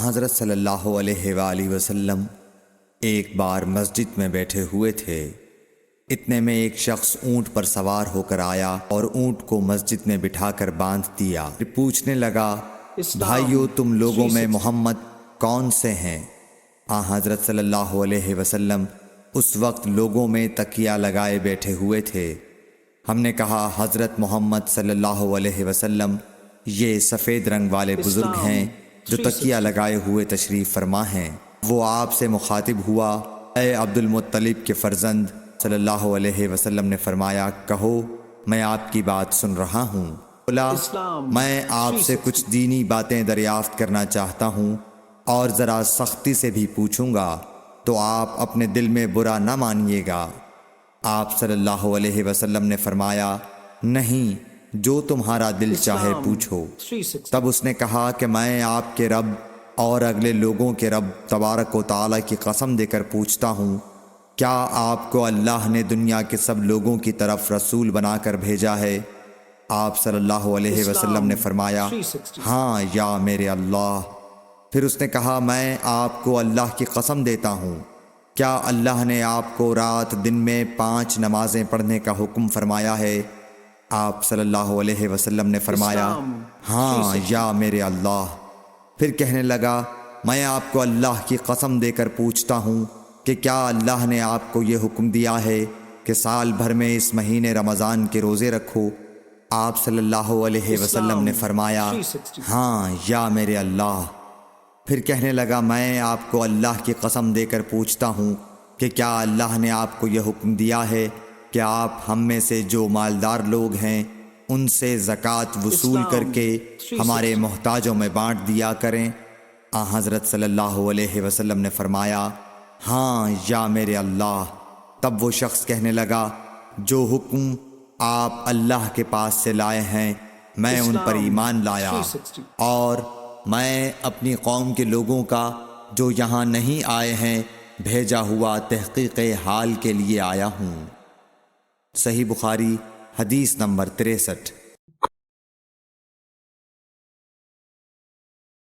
حضرت صلی اللہ علیہ وآلہ وسلم ایک بار مسجد میں بیٹھے ہوئے تھے۔ اتنے میں ایک شخص اونٹ پر سوار ہو کر آیا اور اونٹ کو مسجد میں بٹھا کر باندھ دیا۔ پھر پوچھنے لگا، بھائیو تم لوگوں میں محمد کون سے ہیں؟ حضرت صلی اللہ علیہ وسلم اس وقت لوگوں میں تکیہ لگائے بیٹھے ہوئے تھے۔ ہم نے کہا، حضرت محمد صلی اللہ علیہ وسلم یہ سفید رنگ والے بزرگ ہیں جو تکیہ لگائے ہوئے تشریف فرما ہیں۔ وہ آپ سے مخاطب ہوا، اے عبد المطلب کے فرزند۔ صلی اللہ علیہ وسلم نے فرمایا، کہو میں آپ کی بات سن رہا ہوں۔ بولا، میں آپ سے کچھ دینی باتیں دریافت کرنا چاہتا ہوں اور ذرا سختی سے بھی پوچھوں گا تو آپ اپنے دل میں برا نہ مانیے گا۔ آپ صلی اللہ علیہ وسلم نے فرمایا، نہیں، جو تمہارا دل چاہے پوچھو۔ تب اس نے کہا کہ میں آپ کے رب اور اگلے لوگوں کے رب تبارک و تعالیٰ کی قسم دے کر پوچھتا ہوں، کیا آپ کو اللہ نے دنیا کے سب لوگوں کی طرف رسول بنا کر بھیجا ہے؟ آپ صلی اللہ علیہ وسلم نے فرمایا، ہاں یا میرے اللہ۔ پھر اس نے کہا، میں آپ کو اللہ کی قسم دیتا ہوں، کیا اللہ نے آپ کو رات دن میں 5 نمازیں پڑھنے کا حکم فرمایا ہے؟ آپ صلی اللہ علیہ وسلم نے فرمایا، ہاں یا میرے اللہ۔ پھر کہنے لگا، میں آپ کو اللہ کی قسم دے کر پوچھتا ہوں کہ کیا اللہ نے آپ کو یہ حکم دیا ہے کہ سال بھر میں اس مہینے رمضان کے روزے رکھو؟ آپ صلی اللہ علیہ وسلم نے فرمایا، ہاں یا میرے اللہ۔ پھر کہنے لگا، میں آپ کو اللہ کی قسم دے کر پوچھتا ہوں کہ کیا اللہ نے آپ کو یہ حکم دیا ہے کہ آپ ہم میں سے جو مالدار لوگ ہیں ان سے زکوٰۃ وصول کر کے ہمارے محتاجوں میں بانٹ دیا کریں؟ حضرت صلی اللہ علیہ وسلم نے فرمایا، ہاں یا میرے اللہ۔ تب وہ شخص کہنے لگا، جو حکم آپ اللہ کے پاس سے لائے ہیں میں ان پر ایمان لایا، اور میں اپنی قوم کے لوگوں کا جو یہاں نہیں آئے ہیں بھیجا ہوا تحقیق حال کے لیے آیا ہوں۔ صحیح بخاری حدیث نمبر 63۔